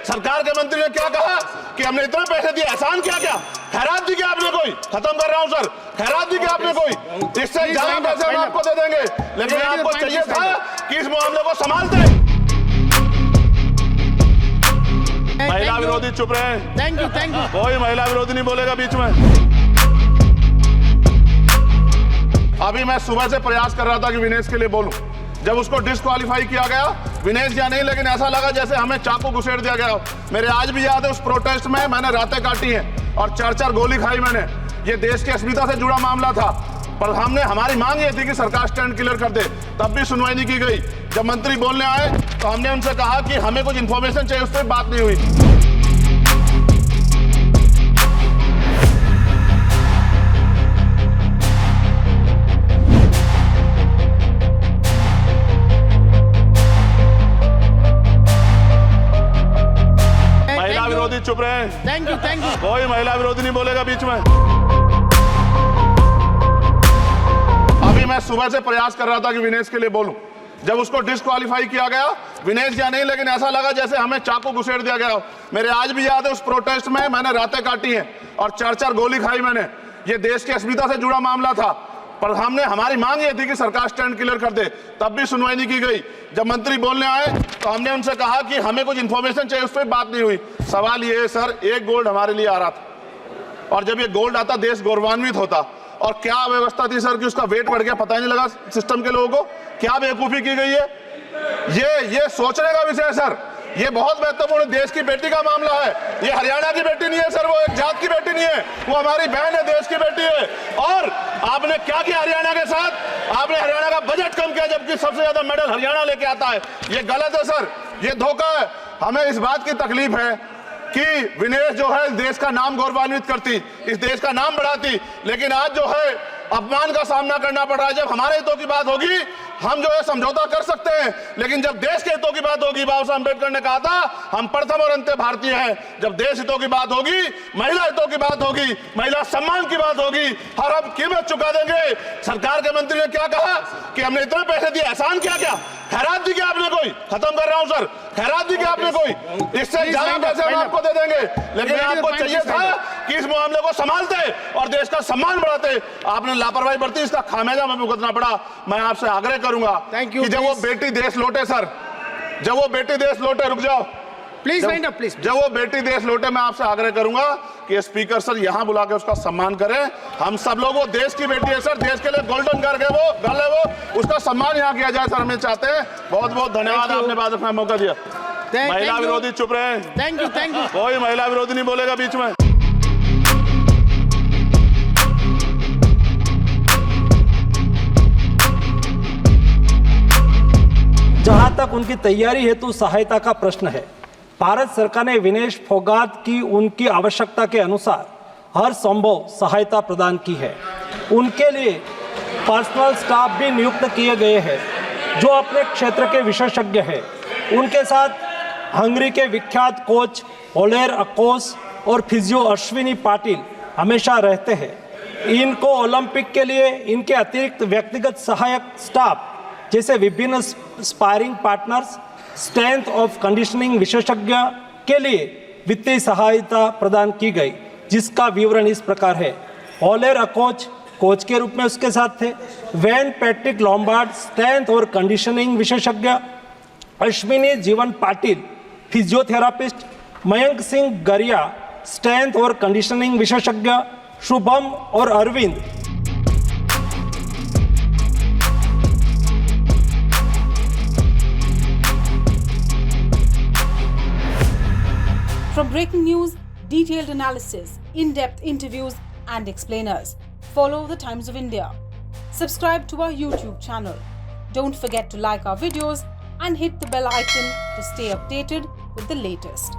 सरकार के मंत्री ने क्या कहा कि हमने इतने पैसे दिए, एहसान क्या क्या, खैरात दी क्या आपने कोई? खत्म कर रहा हूं सर, खैरात दी क्या आपने कोई? इससे ज्यादा पैसे हम आपको दे देंगे, लेकिन आपको चाहिए था कि इस मामले को संभालते। महिला विरोधी चुप रहे। थैंक यू कोई महिला विरोधी नहीं बोलेगा बीच में। अभी मैं सुबह से प्रयास कर रहा था कि विनेश के लिए बोलूं, जब उसको डिस्क्वालीफाई किया गया, विनेश या नहीं, लेकिन ऐसा लगा जैसे हमें चाकू घुसेड़ दिया गया। मेरे आज भी याद है उस प्रोटेस्ट में मैंने रातें काटी हैं और 4-4 गोली खाई मैंने। ये देश की अस्मिता से जुड़ा मामला था, पर हमने, हमारी मांग ये थी कि सरकार स्टैंड क्लियर कर दे, तब भी सुनवाई नहीं की गई। जब मंत्री बोलने आए तो हमने उनसे कहा कि हमें कुछ इंफॉर्मेशन चाहिए, उस पर बात नहीं हुई। महिला विरोधी चुप रहे। थैंक यू कोई महिला विरोधी नहीं बोलेगा बीच में। अभी मैं सुबह से प्रयास कर रहा था कि विनेश के लिए बोलूं, जब उसको डिस्क्वालीफाई किया गया, विनेश या नहीं, लेकिन ऐसा लगा जैसे हमें चाकू घुसेड़ दिया गया। मेरे आज भी याद है उस प्रोटेस्ट में मैंने रातें काटी हैं और 4-4 गोली खाई मैंने। ये देश की अस्मिता से जुड़ा मामला था, पर हमने, हमारी मांग ये थी कि सरकार स्टैंड क्लियर कर दे, तब भी सुनवाई नहीं की गई। जब मंत्री बोलने आए तो हमने उनसे कहा कि हमें कुछ इंफॉर्मेशन चाहिए, उस पर बात नहीं हुई। सवाल ये है सर, एक गोल्ड हमारे लिए आ रहा था, और जब ये गोल्ड आता देश गौरवान्वित होता। और क्या व्यवस्था थी सर कि उसका वेट बढ़ गया, पता ही नहीं लगा सिस्टम के लोगों को। क्या बेवकूफी की गई है, ये सोचने का विषय है सर। ये बहुत महत्वपूर्ण, देश की बेटी का मामला है। ये हरियाणा की बेटी नहीं है सर, वो एक जात की बेटी नहीं है, वो हमारी बहन है, देश की बेटी है। और आपने क्या किया हरियाणा के साथ? आपने हरियाणा का बजट कम किया, जबकि सबसे ज्यादा मेडल हरियाणा लेके आता है। ये गलत है सर, ये धोखा है। हमें इस बात की तकलीफ है कि विनेश जो है देश का नाम गौरवान्वित करती, इस देश का नाम बढ़ाती, लेकिन आज जो है अपमान का सामना करना पड़ रहा है। जब हमारे हितों की बात होगी हम जो है समझौता कर सकते हैं, लेकिन जब देश के हितों की बात होगी, बाबा साहब अम्बेडकर ने कहा था हम प्रथम और अंत्य भारतीय हैं। जब देश हितों की बात होगी, महिला हितों की बात होगी, महिला सम्मान की बात होगी, हर हम कीमत चुका देंगे। सरकार के मंत्री ने क्या कहा कि हमने इतने पैसे दिए, एहसान क्या क्या, खैरात दी क्या आपने कोई? खत्म कर रहा हूं सर, खैरात दी क्या आपने कोई? इससे ज्यादा पैसे हम आपको दे देंगे, लेकिन आपको चाहिए था कि इस मामले को संभालते और देश का सम्मान बढ़ाते। आपने लापरवाही बरती, इसका खामियाजा हमें भुगतना पड़ा। मैं आपसे आग्रह करूंगा कि जब वो बेटी देश लौटे सर, जब वो बेटी देश लौटे, रुक जाओ प्लीज वाइंड अप प्लीज। जब वो बेटी देश लौटे, मैं आपसे आग्रह करूंगा कि स्पीकर सर यहां बुला के उसका सम्मान करें। हम सब लोग, वो देश की बेटी है सर, देश के लिए गोल्डन गर्ल है वो, उसका सम्मान यहां किया जाए सर, हमें चाहते हैं। बहुत बहुत धन्यवाद, आपने बात रखने का मौका दिया। महिला विरोधी चुप रहे। थैंक यू कोई महिला विरोधी नहीं बोलेगा बीच में। जहां तक उनकी तैयारी हेतु सहायता का प्रश्न है, भारत सरकार ने विनेश फोगाट की उनकी आवश्यकता के अनुसार हर संभव सहायता प्रदान की है। उनके लिए पर्सनल स्टाफ भी नियुक्त किए गए हैं जो अपने क्षेत्र के विशेषज्ञ हैं। उनके साथ हंगरी के विख्यात कोच ओलेर अकोस और फिजियो अश्विनी पाटिल हमेशा रहते हैं। इनको ओलंपिक के लिए इनके अतिरिक्त व्यक्तिगत सहायक स्टाफ जैसे विभिन्न sparring partners, strength of conditioning विशेषज्ञ के लिए वित्तीय सहायता प्रदान की गई, जिसका विवरण इस प्रकार है। ओलेर अकोच कोच के रूप में उसके साथ थे, वैन पैट्रिक लॉम्बार्ड स्ट्रेंथ और कंडीशनिंग विशेषज्ञ, अश्विनी जीवन पाटिल फिजियोथेरापिस्ट, मयंक सिंह गरिया स्ट्रेंथ और कंडीशनिंग विशेषज्ञ, शुभम और Arvind From breaking news, detailed analysis, in-depth interviews and explainers, follow the Times of India. Subscribe to our YouTube channel. Don't forget to like our videos and hit the bell icon to stay updated with the latest.